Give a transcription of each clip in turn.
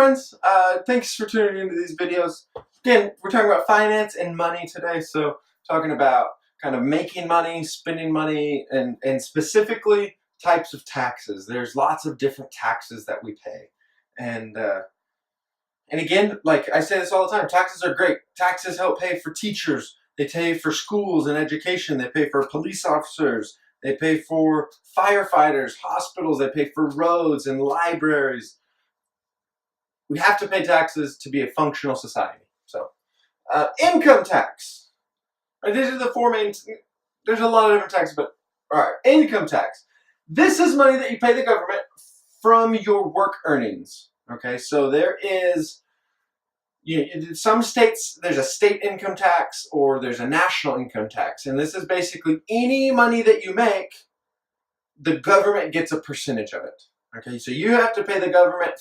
friends, thanks for tuning into these videos. Again, we're talking about finance and money today, so talking about kind of making money, spending money, and specifically types of taxes. There's lots of different taxes that we pay. And again, like I say this all the time, taxes are great. Taxes help pay for teachers. They pay for schools and education. They pay for police officers. They pay for firefighters, hospitals. They pay for roads and libraries. We have to pay taxes to be a functional society. So, income tax. These are the four main. There's a lot of different taxes, but all right, income tax. This is money that you pay the government from your work earnings. Okay, so there is. Some states, there's a state income tax or there's a national income tax. And this is basically any money that you make, the government gets a percentage of it. Okay, so you have to pay the government,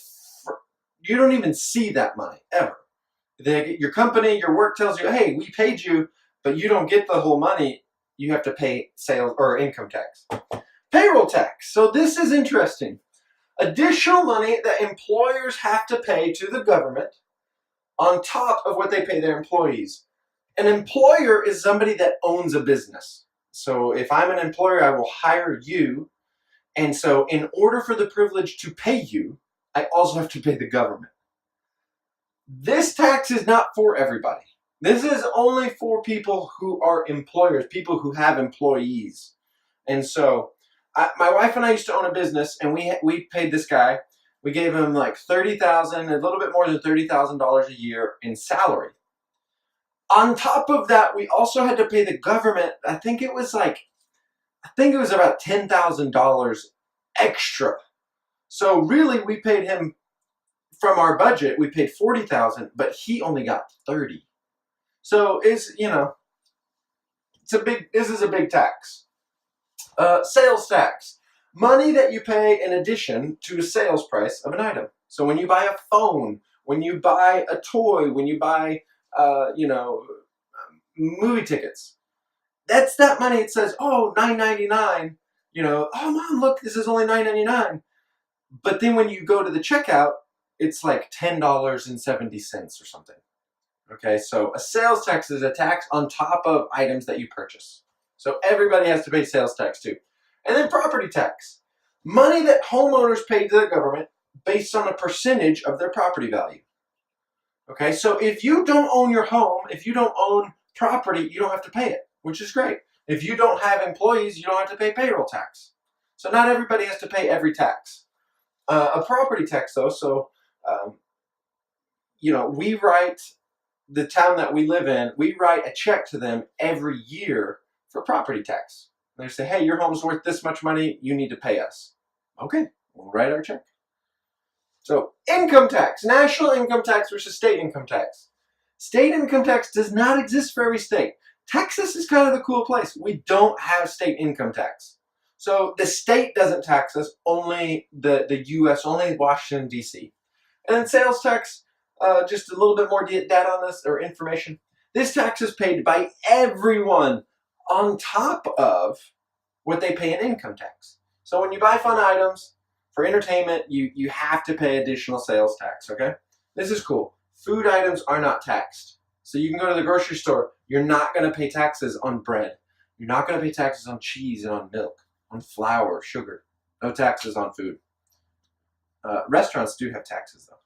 you don't even see that money, ever. Your company, your work tells you, hey, we paid you, but you don't get the whole money. You have to pay sales or income tax. Payroll tax. So this is interesting. Additional money that employers have to pay to the government on top of what they pay their employees. An employer is somebody that owns a business. So if I'm an employer, I will hire you. And so in order for the privilege to pay you, I also have to pay the government. This tax is not for everybody. This is only for people who are employers, people who have employees. And so my wife and I used to own a business, and we paid this guy. We gave him like $30,000, a little bit more than $30,000 a year in salary. On top of that, we also had to pay the government. I think it was about $10,000 extra. So really, we paid him from our budget. We paid $40,000, but he only got $30,000. So this is a big tax. Sales tax. Money that you pay in addition to a sales price of an item. So when you buy a phone, when you buy a toy, when you buy, movie tickets, that's that money. It says, oh, $9.99. Oh, Mom, look, this is only $9.99. But then when you go to the checkout, it's like $10.70 or something. Okay, so a sales tax is a tax on top of items that you purchase. So everybody has to pay sales tax too. And then property tax. Money that homeowners pay to the government based on a percentage of their property value. Okay, so if you don't own your home, if you don't own property, you don't have to pay it, which is great. If you don't have employees, you don't have to pay payroll tax. So not everybody has to pay every tax. A property tax though, so, we write, the town that we live in, we write a check to them every year for property tax. They say, hey, your home's worth this much money, you need to pay us. Okay, we'll write our check. So, income tax, national income tax versus state income tax. State income tax does not exist for every state. Texas is kind of the cool place. We don't have state income tax. So the state doesn't tax us, only the U.S., only Washington, D.C. And then sales tax, just a little bit more data on this, or information. This tax is paid by everyone on top of what they pay in income tax. So when you buy fun items for entertainment, you have to pay additional sales tax, okay? This is cool. Food items are not taxed. So you can go to the grocery store. You're not going to pay taxes on bread. You're not going to pay taxes on cheese and on milk, on flour, sugar. No taxes on food. Restaurants do have taxes, though.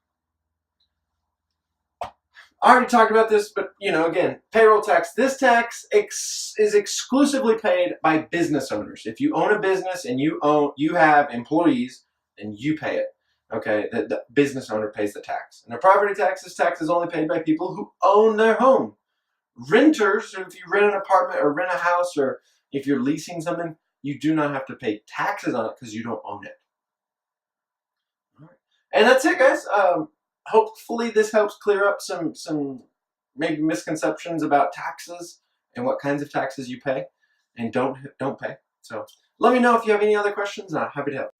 I already talked about this, but, again, payroll tax. This tax is exclusively paid by business owners. If you own a business and you have employees, then you pay it. Okay, the business owner pays the tax. And the property tax is only paid by people who own their home. Renters, if you rent an apartment or rent a house, or if you're leasing something, you do not have to pay taxes on it because you don't own it. All right. And that's it, guys. Hopefully this helps clear up some maybe misconceptions about taxes and what kinds of taxes you pay and don't pay. So let me know if you have any other questions, and I'm happy to help.